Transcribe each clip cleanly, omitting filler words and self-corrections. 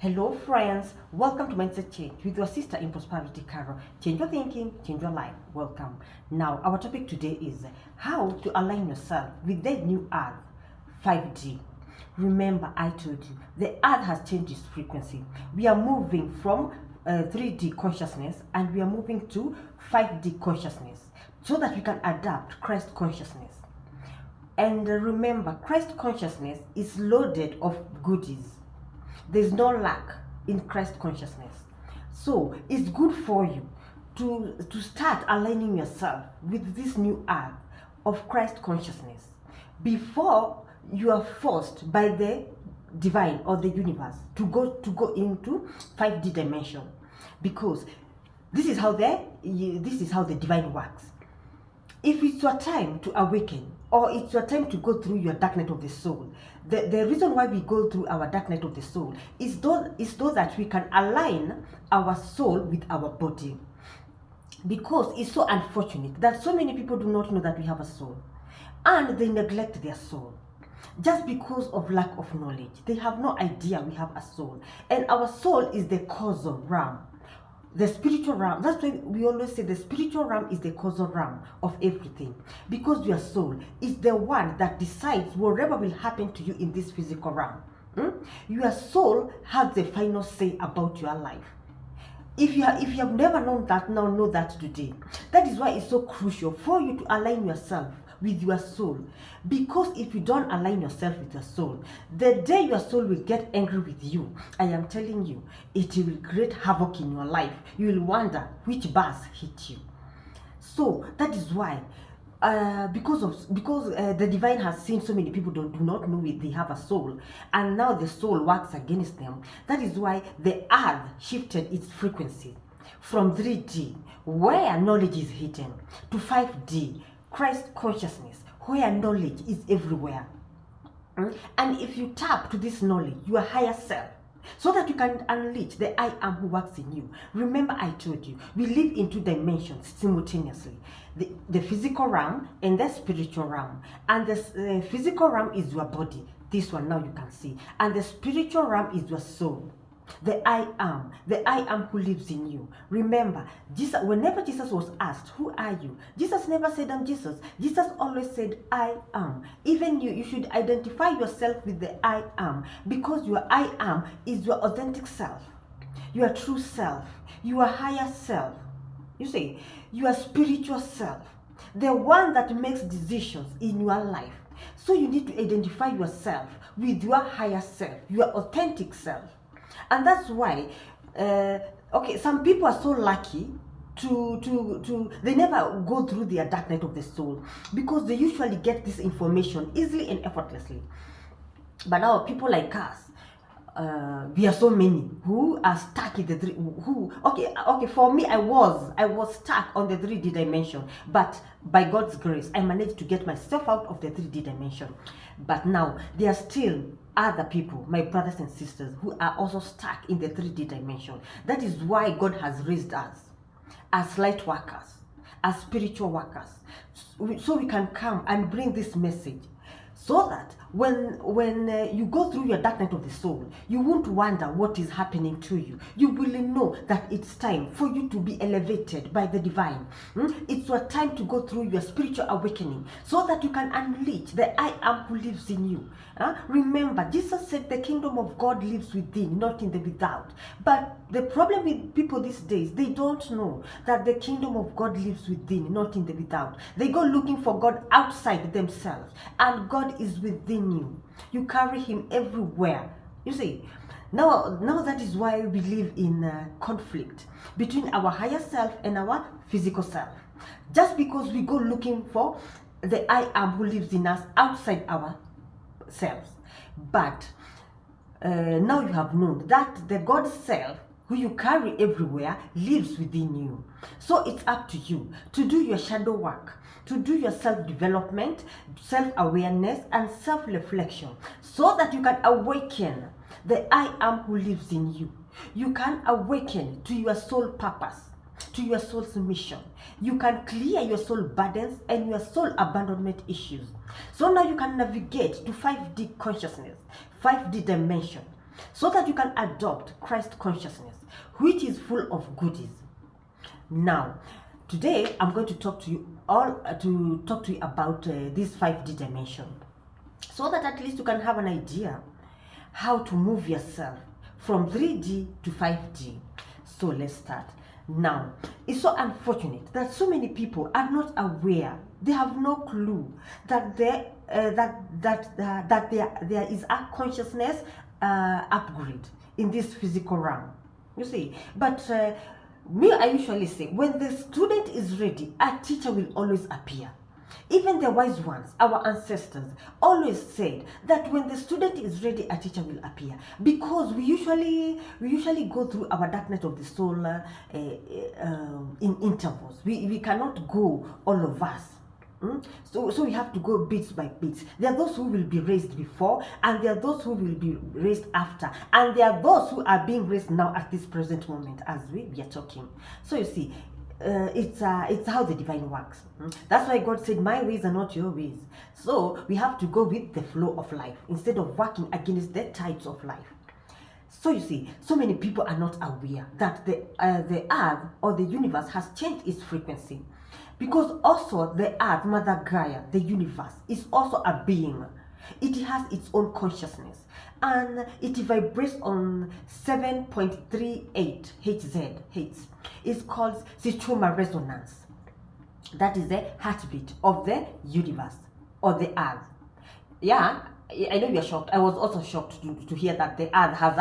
Hello friends, welcome to Mindset Change with your sister in prosperity, Carol. Change your thinking, change your life. Welcome. Now, our topic today is how to align yourself with the new earth, 5D. Remember, I told you, the earth has changed its frequency. We are moving from 3D consciousness and we are moving to 5D consciousness so that we can adapt Christ consciousness. And remember, Christ consciousness is loaded of goodies. There's no lack in Christ consciousness. So it's good for you to start aligning yourself with this new earth of Christ consciousness before you are forced by the divine or the universe to go into 5D dimension, because this is how the divine works. If it's your time to awaken, or it's your time to go through your dark night of the soul, the reason why we go through our dark night of the soul is so that we can align our soul with our body. Because it's so unfortunate that so many people do not know that we have a soul, and they neglect their soul just because of lack of knowledge. They have no idea we have a soul, and our soul is the causal realm, the spiritual realm. That's why we always say the spiritual realm is the causal realm of everything, because your soul is the one that decides whatever will happen to you in this physical realm. Your soul has the final say about your life. If you have never known that, now know that today. That is why it's so crucial for you to align yourself with your soul, because if you don't align yourself with your soul, the day your soul will get angry with you, I am telling you, it will create havoc in your life. You will wonder which bus hit you. So that is why because the divine has seen so many people do not know it, they have a soul, and now the soul works against them. That is why the earth shifted its frequency from 3D, where knowledge is hidden, to 5D, Christ consciousness, where knowledge is everywhere. And if you tap to this knowledge, your higher self, so that you can unleash the I am who works in you. Remember, I told you, we live in 2 dimensions simultaneously, the physical realm and the spiritual realm. And the physical realm is your body, this one now you can see, and the spiritual realm is your soul. The I am who lives in you. Remember, Jesus, whenever Jesus was asked, who are you? Jesus never said, I'm Jesus. Jesus always said, I am. Even you should identify yourself with the I am, because your I am is your authentic self, your true self, your higher self. You see, your spiritual self, the one that makes decisions in your life. So you need to identify yourself with your higher self, your authentic self. And that's why, some people are so lucky they never go through their dark night of the soul, because they usually get this information easily and effortlessly. But now people like us, we are so many who are stuck in the for me, I was stuck on the 3D dimension, but by God's grace I managed to get myself out of the 3D dimension. But now there are still other people, my brothers and sisters, who are also stuck in the 3D dimension. That is why God has raised us as light workers, as spiritual workers, so we can come and bring this message, so that when you go through your dark night of the soul, you won't wonder what is happening to you. You will know that it's time for you to be elevated by the divine. It's your time to go through your spiritual awakening, so that you can unleash the I am who lives in you. Remember, Jesus said the kingdom of God lives within, not in the without. But the problem with people these days, they don't know that the kingdom of God lives within, not in the without. They go looking for God outside themselves, and God is within you. You carry him everywhere. You see, now that is why we live in conflict between our higher self and our physical self, just because we go looking for the I am who lives in us outside ourselves. But now you have known that the God self, who you carry everywhere, lives within you. So it's up to you to do your shadow work, to do your self-development, self-awareness, and self-reflection, so that you can awaken the I am who lives in you. You can awaken to your soul purpose, to your soul's mission. You can clear your soul burdens and your soul abandonment issues. So now you can navigate to 5D consciousness, 5D dimension, so that you can adopt Christ consciousness, which is full of goodies. Now, today I'm going to talk to you about this 5D dimension, so that at least you can have an idea how to move yourself from 3D to 5D. So let's start. Now, it's so unfortunate that so many people are not aware. They have no clue that there is a consciousness upgrade in this physical realm. You see, but me, I usually say, when the student is ready, a teacher will always appear. Even the wise ones, our ancestors, always said that when the student is ready, a teacher will appear. Because we usually go through our dark night of the soul in intervals. We cannot go all of us. So we have to go bits by bits. There are those who will be raised before, and there are those who will be raised after, and there are those who are being raised now at this present moment as we are talking. So you see, it's how the divine works. That's why God said, my ways are not your ways. So we have to go with the flow of life instead of working against the tides of life. So you see, so many people are not aware that the earth or the universe has changed its frequency, because also the earth, Mother Gaia, the universe, is also a being. It has its own consciousness, and it vibrates on 7.38 Hz. It's called Sitruma resonance. That is the heartbeat of the universe or the earth. Yeah, I know you're shocked. I was also shocked to hear that the earth has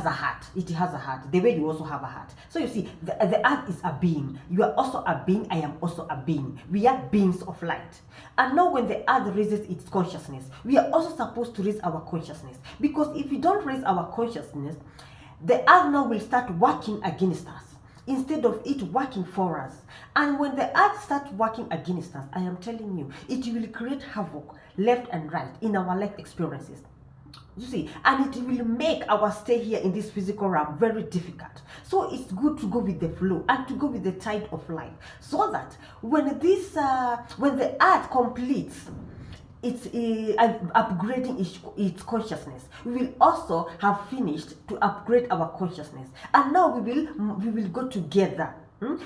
a heart. It has a heart, the way you also have a heart. So you see, the earth is a being. You are also a being. I am also a being. We are beings of light. And now when the earth raises its consciousness, we are also supposed to raise our consciousness. Because if we don't raise our consciousness, the earth now will start working against us instead of it working for us. And when the earth starts working against us, I am telling you, it will create havoc left and right in our life experiences. You see, and it will make our stay here in this physical realm very difficult. So it's good to go with the flow and to go with the tide of life, so that when the earth completes it's upgrading its consciousness, we will also have finished to upgrade our consciousness, and now we will go together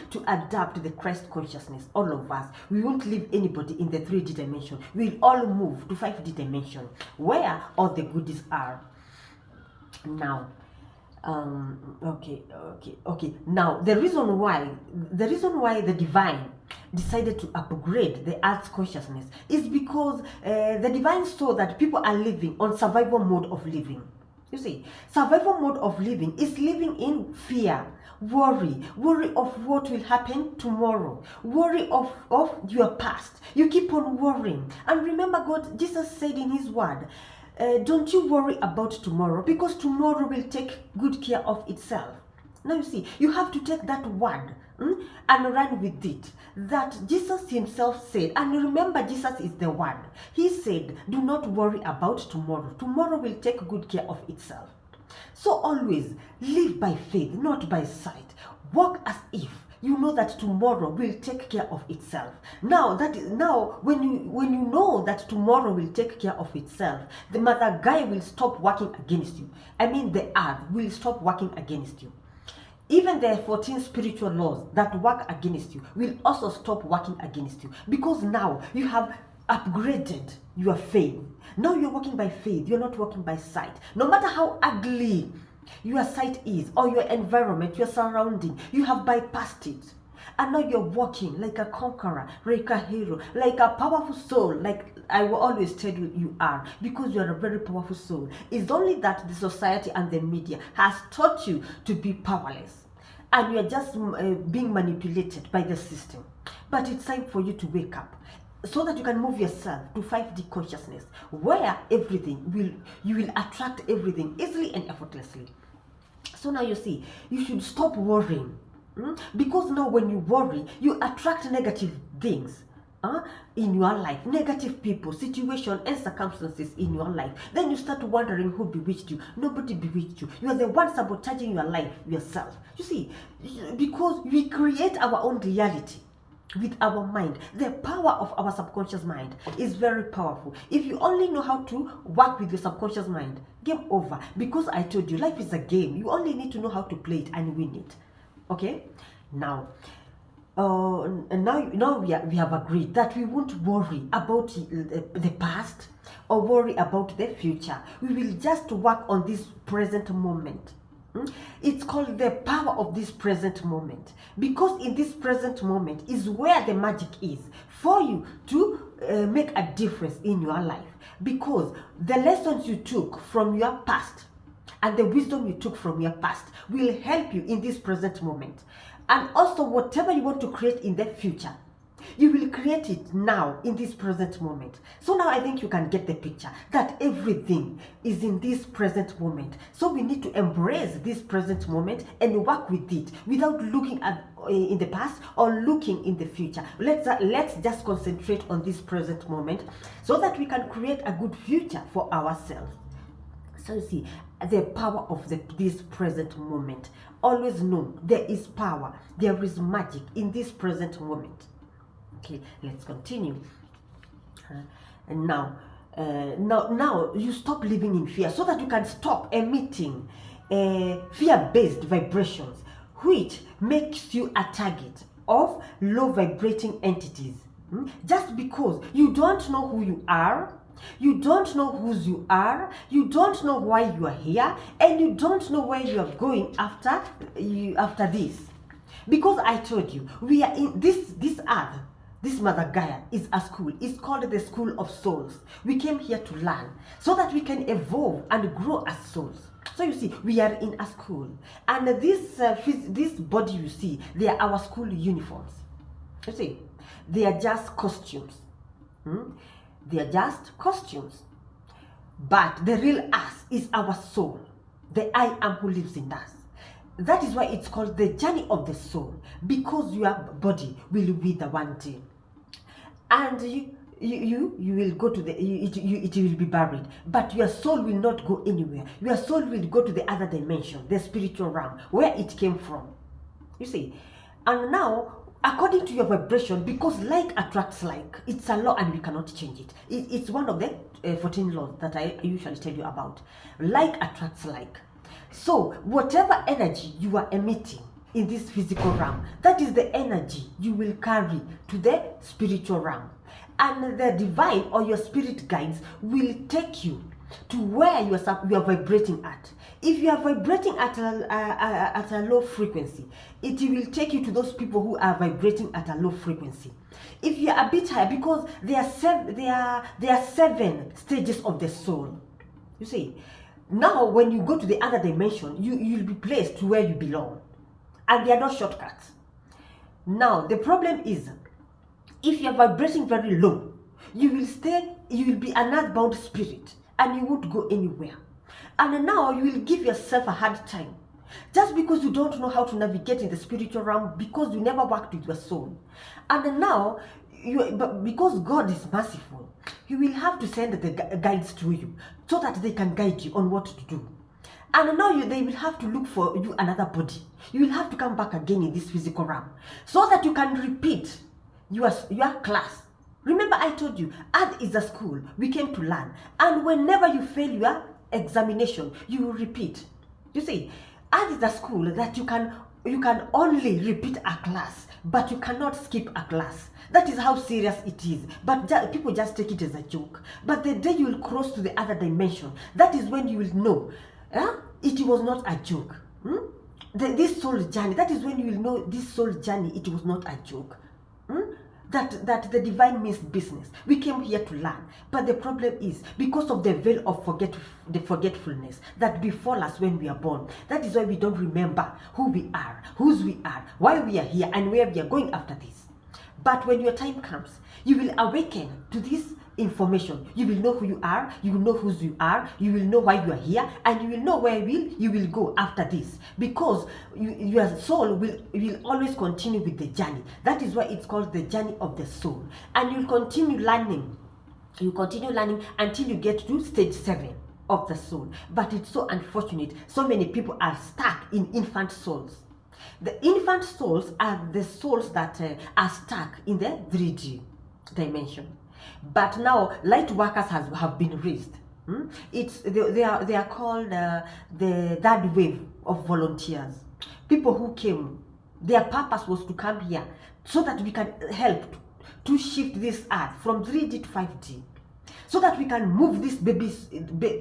to adapt the Christ consciousness. All of us, we won't leave anybody in the 3D dimension. We'll all move to 5D dimension, where all the goodies are. Now, okay. Now, the reason why the divine decided to upgrade the earth's consciousness is because the divine saw that people are living on survival mode of living. You see, survival mode of living is living in fear, worry of what will happen tomorrow, worry of your past. You keep on worrying. And remember, Jesus said in his word, don't you worry about tomorrow, because tomorrow will take good care of itself. Now you see, you have to take that word and run with it, that Jesus himself said. And remember, Jesus is the one. He said, do not worry about tomorrow. Tomorrow will take good care of itself. So always live by faith, not by sight. Walk as if you know that tomorrow will take care of itself. Now when you know that tomorrow will take care of itself, the Mother Gaia will stop working against you. I mean, the earth will stop working against you. Even the 14 spiritual laws that work against you will also stop working against you, because now you have upgraded your faith. Now you're walking by faith. You're not walking by sight. No matter how ugly your sight is, or your environment, your surrounding, you have bypassed it. And now you're walking like a conqueror, like a hero, like a powerful soul, like I will always tell you are, because you are a very powerful soul. It's only that the society and the media has taught you to be powerless, and you are just being manipulated by the system. But it's time for you to wake up, so that you can move yourself to 5D consciousness, where you will attract everything easily and effortlessly. So now you see, you should stop worrying, because now when you worry, you attract negative things in your life, negative people, situation, and circumstances in your life. Then you start wondering who bewitched you. Nobody bewitched you. You are the one sabotaging your life yourself. You see, because we create our own reality. with our mind. The power of our subconscious mind is very powerful. If you only know how to work with your subconscious mind, game over. Because I told you, life is a game. You only need to know how to play it and win it. Okay? Now, now we have agreed that we won't worry about the past or worry about the future. We will just work on this present moment. It's called the power of this present moment, because in this present moment is where the magic is for you to make a difference in your life, because the lessons you took from your past and the wisdom you took from your past will help you in this present moment. And also whatever you want to create in the future, you will create it now in this present moment. So now I think you can get the picture that everything is in this present moment. So we need to embrace this present moment and work with it without looking at in the past or looking in the future. Let's just concentrate on this present moment so that we can create a good future for ourselves. So you see, the power of this present moment. Always know there is power, there is magic in this present moment. Okay, let's continue. And now you stop living in fear so that you can stop emitting fear-based vibrations, which makes you a target of low vibrating entities. Just because you don't know who you are, you don't know whose you are, you don't know why you are here, and you don't know where you are going after this. Because I told you, we are in this earth. This Mother Gaia is a school. It's called the School of Souls. We came here to learn so that we can evolve and grow as souls. So you see, we are in a school, and this body you see, they are our school uniforms. You see, they are just costumes. They are just costumes. But the real us is our soul, the I am who lives in us. That is why it's called the journey of the soul, because your body will wither one day, and you will go to it will be buried, but your soul will not go anywhere. Your soul will go to the other dimension, the spiritual realm, where it came from. You see, and now according to your vibration, because like attracts like, it's a law and we cannot change it. It's one of the 14 laws that I usually tell you about. Like attracts like. So whatever energy you are emitting in this physical realm, that is the energy you will carry to the spiritual realm. And the divine or your spirit guides will take you to where you are vibrating at. If you are vibrating at a low frequency, it will take you to those people who are vibrating at a low frequency. If you are a bit higher, because there are 7 stages of the soul. You see, now when you go to the other dimension, you'll be placed to where you belong, and there are no shortcuts. Now the problem is, if you are vibrating very low, you will be an earthbound spirit and you won't go anywhere. And now you will give yourself a hard time just because you don't know how to navigate in the spiritual realm, because you never worked with your soul. And now because God is merciful, He will have to send the guides to you so that they can guide you on what to do. And now they will have to look for you another body. You will have to come back again in this physical realm so that you can repeat your class. Remember, I told you, Earth is a school. We came to learn. And whenever you fail your examination, you will repeat. You see, Earth is a school that you can only repeat a class, but you cannot skip a class. That is how serious it is. But people just take it as a joke. But the day you will cross to the other dimension, that is when you will know it was not a joke. This soul journey, that is when you will know this soul journey, it was not a joke. That the divine means business. We came here to learn, but the problem is because of the veil of forgetfulness that befall us when we are born. That is why we don't remember who we are, whose we are, why we are here, and where we are going after this. But when your time comes, you will awaken to this information. You will know who you are, you will know whose you are, you will know why you are here, and you will know where you will go after this, because your soul will always continue with the journey. That is why it's called the journey of the soul. And you'll continue learning. You continue learning until you get to stage 7 of the soul. But it's so unfortunate, so many people are stuck in infant souls. The infant souls are the souls that are stuck in the 3D dimension. But now light workers have been raised. They are called the third wave of volunteers. People who came, their purpose was to come here so that we can help to shift this earth from 3D to 5D, so that we can move these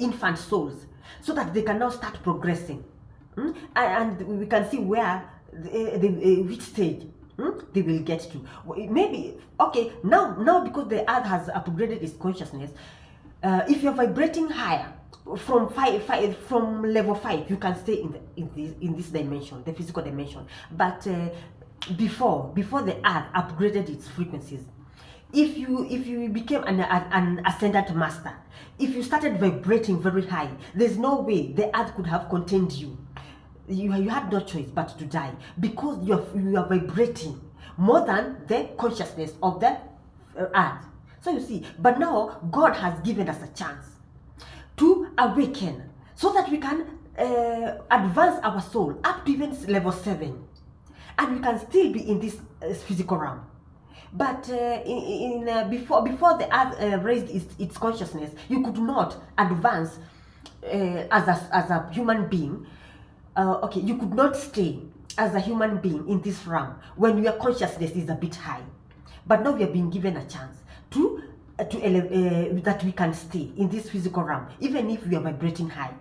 infant souls, so that they can now start progressing. And we can see where which stage they will get to. Maybe, okay, now because the earth has upgraded its consciousness, if you're vibrating higher from from level 5, you can stay in this dimension, the physical dimension. But before the earth upgraded its frequencies, if you became an ascendant master, if you started vibrating very high, there's no way the earth could have contained you. You had no choice but to die, because you are vibrating more than the consciousness of the earth. So you see, but now God has given us a chance to awaken, so that we can advance our soul up to even level 7, and we can still be in this physical realm. But before the earth raised its consciousness, you could not advance as a human being. Okay, you could not stay as a human being in this realm when your consciousness is a bit high. But now we are being given a chance to that we can stay in this physical realm, even if we are vibrating high.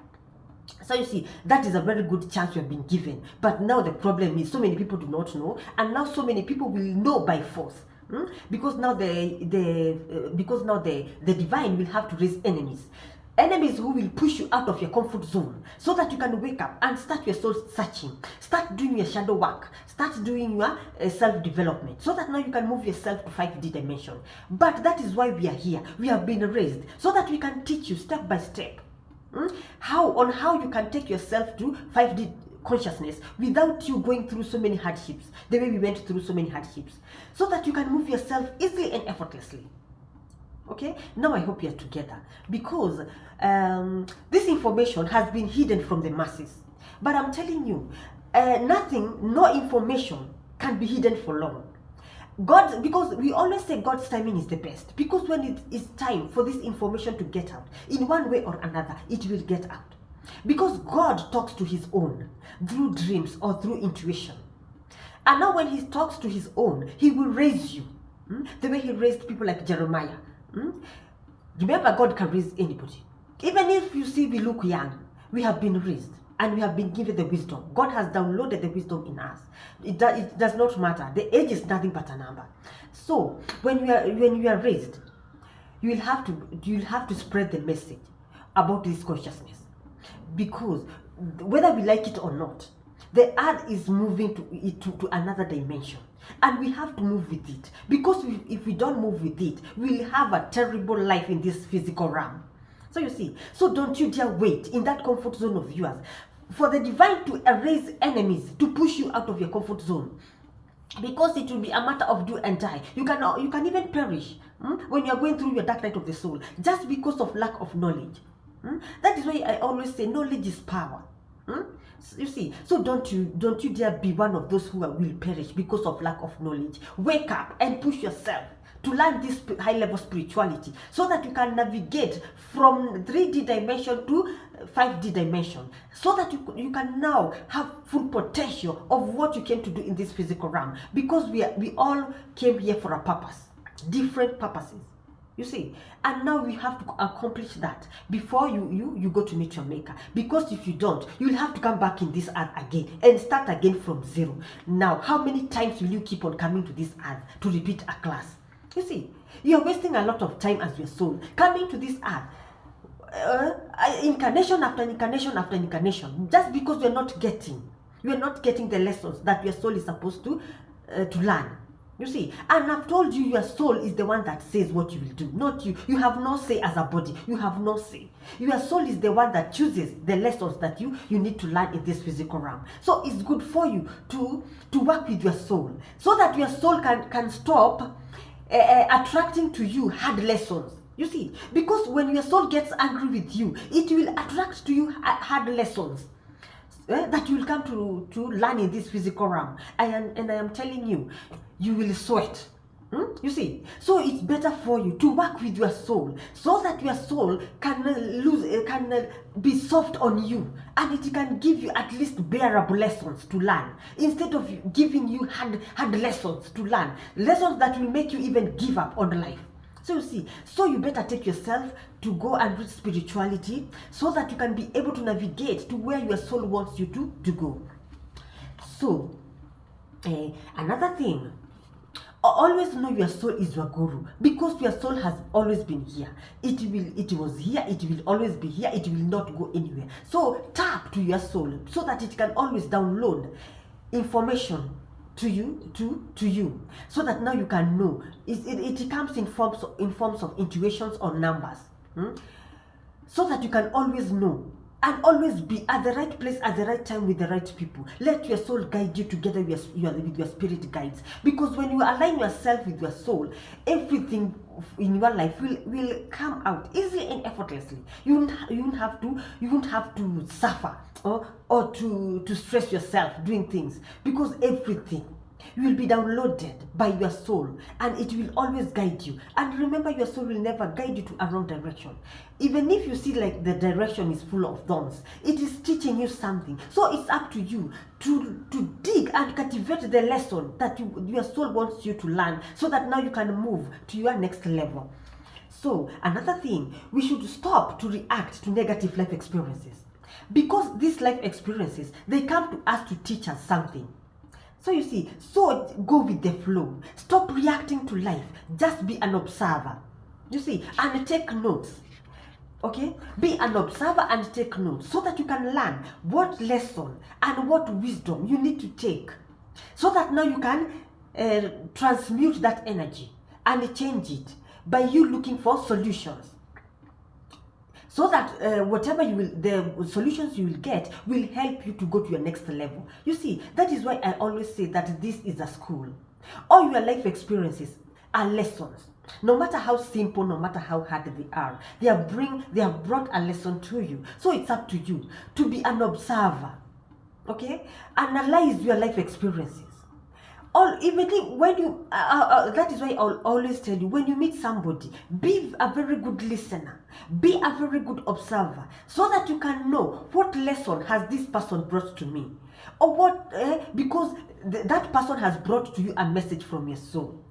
So you see, that is a very good chance we have been given. But now the problem is, so many people do not know, and now so many people will know by force. Because now the divine will have to raise enemies who will push you out of your comfort zone, so that you can wake up and start your soul searching, start doing your shadow work, start doing your self-development, so that now you can move yourself to 5D dimension. But that is why we are here. We have been raised so that we can teach you step by step how you can take yourself to 5D consciousness without you going through so many hardships, the way we went through so many hardships, so that you can move yourself easily and effortlessly. Okay, now I hope you're together, because this information has been hidden from the masses. But I'm telling you, no information can be hidden for long. God, because we always say God's timing is the best, because when it is time for this information to get out, in one way or another, it will get out. Because God talks to his own through dreams or through intuition. And now when he talks to his own, he will raise you. The way he raised people like Jeremiah. Remember, God can raise anybody. Even if you see we look young, we have been raised and we have been given the wisdom. God has downloaded the wisdom in us. It does not matter. The age is nothing but a number. So when you are raised, you will have to spread the message about this consciousness, because whether we like it or not, the earth is moving to another dimension, and we have to move with it, because if we don't move with it, we'll have a terrible life in this physical realm. So you see, so don't you dare wait in that comfort zone of yours for the divine to erase enemies, to push you out of your comfort zone, because it will be a matter of do and die. You can even perish when you are going through your dark night of the soul, just because of lack of knowledge. That is why I always say knowledge is power. You see, so don't you dare be one of those who will perish because of lack of knowledge. Wake up and push yourself to learn this high level spirituality, so that you can navigate from 3D dimension to 5D dimension, so that you can now have full potential of what you came to do in this physical realm, because we all came here for a purpose, different purposes. You see, and now we have to accomplish that before you go to meet your maker, because if you don't, you'll have to come back in this earth again and start again from zero. Now, how many times will you keep on coming to this earth to repeat a class? You see, you're wasting a lot of time as your soul coming to this earth, incarnation after incarnation after incarnation, just because you're not getting the lessons that your soul is supposed to learn. You see, and I've told you, your soul is the one that says what you will do, not you. You have no say as a body. You have no say. Your soul is the one that chooses the lessons that you need to learn in this physical realm. So it's good for you to work with your soul, so that your soul can stop attracting to you hard lessons. You see, because when your soul gets angry with you, it will attract to you hard lessons. that you will come to learn in this physical realm. I am telling you, you will sweat. You see, so it's better for you to work with your soul, so that your soul can be soft on you, and it can give you at least bearable lessons to learn, instead of giving you hard lessons to learn, lessons that will make you even give up on life. So you see, so you better take yourself to go and reach spirituality, so that you can be able to navigate to where your soul wants you to go. So another thing, always know your soul is your guru, because your soul has always been here. It was here, it will always be here, it will not go anywhere. So tap to your soul, so that it can always download information to you, so that now you can know. It comes in forms of intuitions or numbers, so that you can always know and always be at the right place at the right time with the right people. Let your soul guide you together with your spirit guides, because when you align yourself with your soul, everything in your life will come out easily and effortlessly. You won't have to suffer or to stress yourself doing things, because everything will be downloaded by your soul, and it will always guide you. And remember, your soul will never guide you to a wrong direction. Even if you see like the direction is full of thorns, it is teaching you something. So it's up to you to dig and cultivate the lesson that your soul wants you to learn, so that now you can move to your next level. So another thing, we should stop to react to negative life experiences, because these life experiences, they come to us to teach us something. So you see, so go with the flow. Stop reacting to life. Just be an observer. You see, and take notes. Okay? Be an observer and take notes, so that you can learn what lesson and what wisdom you need to take, so that now you can transmute that energy and change it by you looking for solutions. So that the solutions you will get will help you to go to your next level. You see, that is why I always say that this is a school. All your life experiences are lessons. No matter how simple, no matter how hard they are, they have brought a lesson to you. So it's up to you to be an observer. Okay? Analyze your life experiences. When you that is why I'll always tell you, when you meet somebody, be a very good listener, be a very good observer, so that you can know what lesson has this person brought to me, or what because that person has brought to you a message from your soul.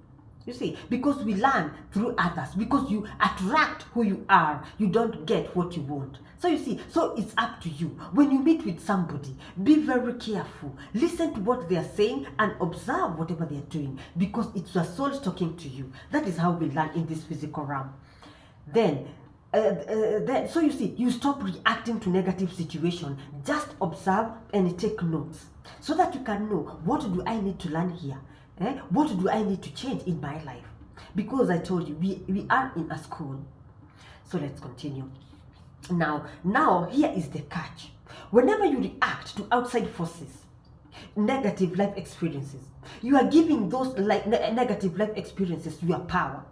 You see, because we learn through others, because you attract who you are, you don't get what you want. So you see, so it's up to you. When you meet with somebody, be very careful. Listen to what they are saying and observe whatever they are doing, because it's your soul talking to you. That is how we learn in this physical realm. Then so you see, you stop reacting to negative situation. Just observe and take notes, so that you can know, what do I need to learn here? What do I need to change in my life? Because I told you, we are in a school. So let's continue. Now here is the catch. Whenever you react to outside forces, negative life experiences, you are giving those negative life experiences your power.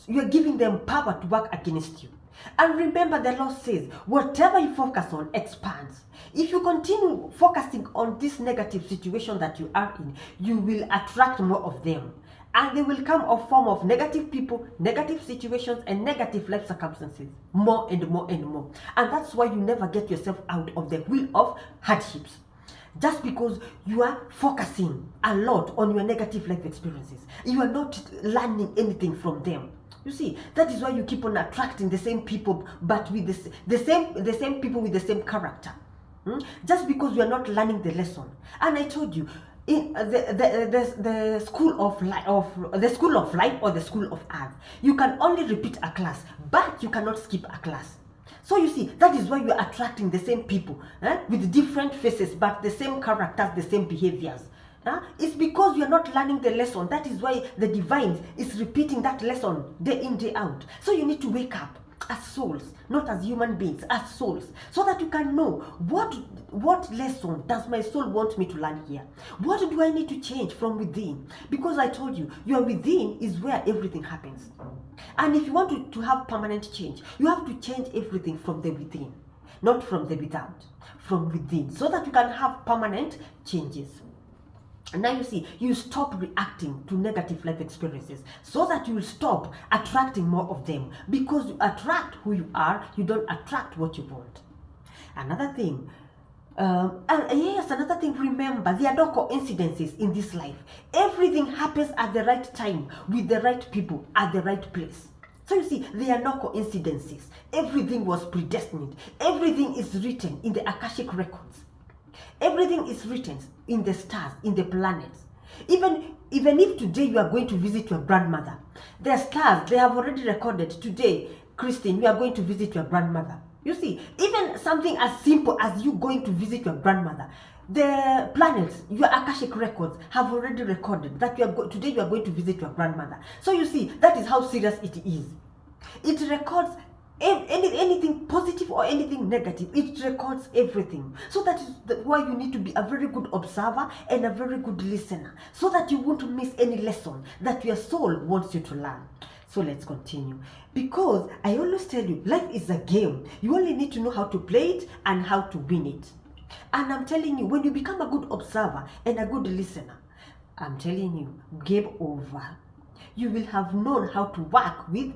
You are giving them power to work against you. And remember, the law says, whatever you focus on expands. If you continue focusing on this negative situation that you are in, you will attract more of them. And they will come in form of negative people, negative situations, and negative life circumstances. More and more and more. And that's why you never get yourself out of the wheel of hardships. Just because you are focusing a lot on your negative life experiences, you are not learning anything from them. You see, that is why you keep on attracting the same people, but with the same people with the same character. Just because you are not learning the lesson. And I told you, in the school of life, or the school of earth, you can only repeat a class, but you cannot skip a class. So you see, that is why you are attracting the same people with different faces, but the same characters, the same behaviors. It's because you are not learning the lesson. That is why the divine is repeating that lesson day in, day out. So you need to wake up as souls, not as human beings, as souls, so that you can know what lesson does my soul want me to learn here? What do I need to change from within? Because I told you, your within is where everything happens. And if you want to have permanent change, you have to change everything from the within. not from the without, from within, so that you can have permanent changes. And now you see, you stop reacting to negative life experiences so that you will stop attracting more of them, because you attract who you are, you don't attract what you want. Another thing, another thing, remember, there are no coincidences in this life. Everything happens at the right time, with the right people, at the right place. So you see, there are no coincidences. Everything was predestined. Everything is written in the Akashic records. Everything is written in the stars, in the planets. Even if today you are going to visit your grandmother, the stars, they have already recorded, today, Christine, we are going to visit your grandmother. You see, even something as simple as you going to visit your grandmother, the planets, your Akashic records have already recorded that today you are going to visit your grandmother. So you see, that is how serious it is. It records anything positive or anything negative. It records everything. So that is why you need to be a very good observer and a very good listener, so that you won't miss any lesson that your soul wants you to learn. So let's continue, because I always tell you, life is a game. You only need to know how to play it and how to win it. And I'm telling you, when you become a good observer and a good listener, I'm telling you, game over. You will have known how to work with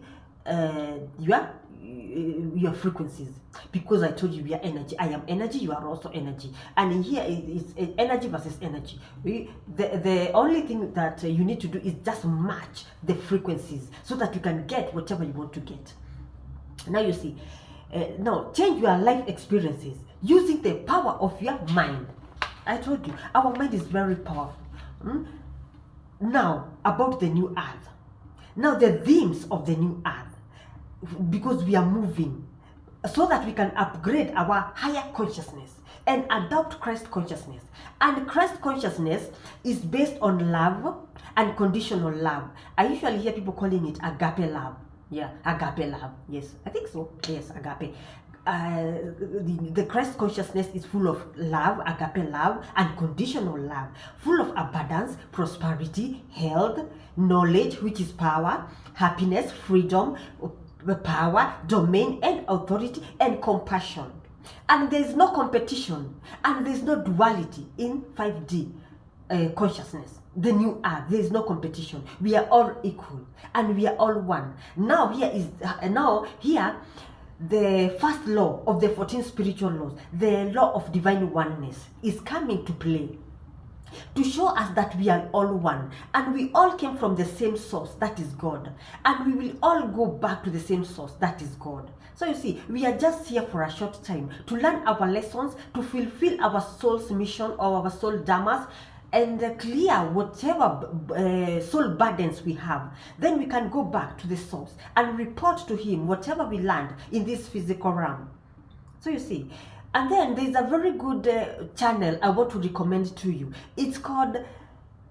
your frequencies, because I told you we are energy. I am energy, you are also energy, and here is energy versus energy. The only thing that you need to do is just match the frequencies so that you can get whatever you want to get. Now you see, now change your life experiences using the power of your mind. I told you, our mind is very powerful. Now about the new earth. Now the themes of the new earth, because we are moving so that we can upgrade our higher consciousness and adopt Christ consciousness. And Christ consciousness is based on love and conditional love. I usually hear people calling it agape love. Yeah, agape love. Yes, I think so. Yes, agape. The Christ consciousness is full of love, agape love, and conditional love, full of abundance, prosperity, health, knowledge, which is power, happiness, freedom, power, domain, and authority, and compassion. And there is no competition, and there is no duality in 5D consciousness. The new earth, there is no competition. We are all equal, and we are all one. Now here the first law of the 14 spiritual laws, the law of divine oneness, is coming to play to show us that we are all one, and we all came from the same source, that is God, and we will all go back to the same source, that is God. So you see, we are just here for a short time to learn our lessons, to fulfill our soul's mission or our soul dharmas, and clear whatever soul burdens we have. Then we can go back to the source and report to him whatever we learned in this physical realm. So you see, and then there's a very good channel I want to recommend to you. It's called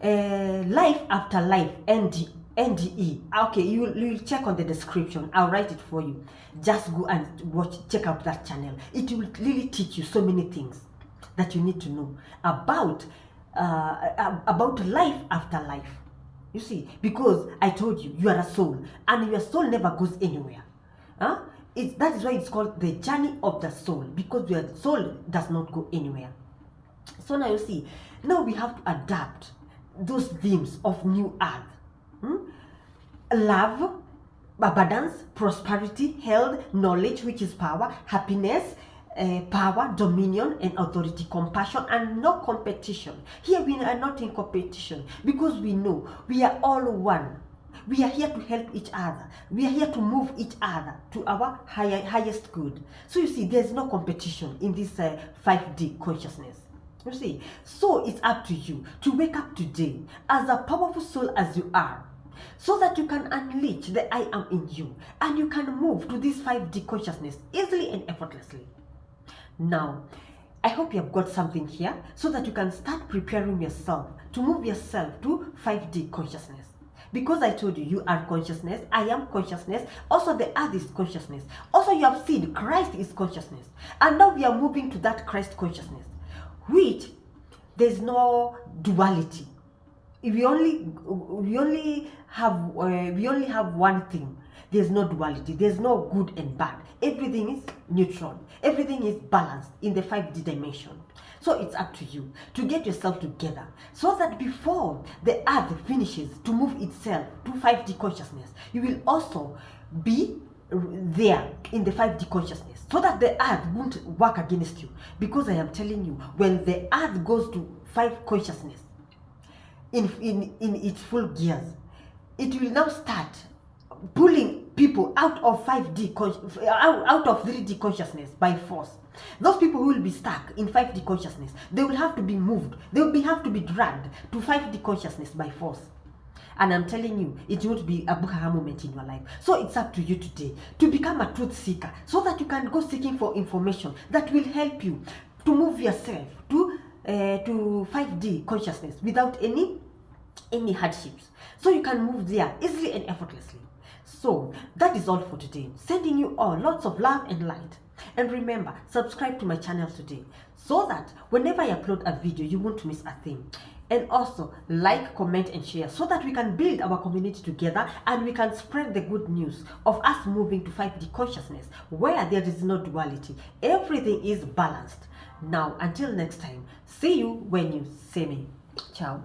Life After Life, NDE. Okay, you'll check on the description. I'll write it for you. Just go and check out that channel. It will really teach you so many things that you need to know about life after life. You see, because I told you, you are a soul, and your soul never goes anywhere. That is why it's called the journey of the soul, because your soul does not go anywhere. So now you see, now we have to adapt those themes of new earth. Love, abundance, prosperity, health, knowledge, which is power, happiness, power, dominion, and authority, compassion, and no competition. Here we are not in competition, because we know we are all one. We are here to help each other. We are here to move each other to our highest good. So you see, there's no competition in this 5D consciousness. You see, so it's up to you to wake up today as a powerful soul as you are, so that you can unleash the I am in you, and you can move to this 5D consciousness easily and effortlessly. Now, I hope you have got something here, so that you can start preparing yourself to move yourself to 5D consciousness. Because I told you, you are consciousness, I am consciousness, also the earth is consciousness. Also you have seen Christ is consciousness. And now we are moving to that Christ consciousness, which there's no duality. We only have one thing. There's no duality. There's no good and bad. Everything is neutral. Everything is balanced in the 5D dimension. So it's up to you to get yourself together so that before the earth finishes to move itself to 5D consciousness, you will also be there in the 5D consciousness, so that the earth won't work against you. Because I am telling you, when the earth goes to 5 consciousness in its full gears, it will now start pulling people out of 3D consciousness by force. Those people who will be stuck in 5D consciousness, they will have to be moved. They will have to be dragged to 5D consciousness by force. And I'm telling you, it won't be a buhaha moment in your life. So it's up to you today to become a truth seeker, so that you can go seeking for information that will help you to move yourself to 5D consciousness without any hardships. So you can move there easily and effortlessly. So that is all for today. Sending you all lots of love and light. And remember, subscribe to my channel today, so that whenever I upload a video, you won't miss a thing. And also like, comment and share, so that we can build our community together and we can spread the good news of us moving to 5D consciousness, where there is no duality. Everything is balanced. Now, until next time, see you when you see me. Ciao.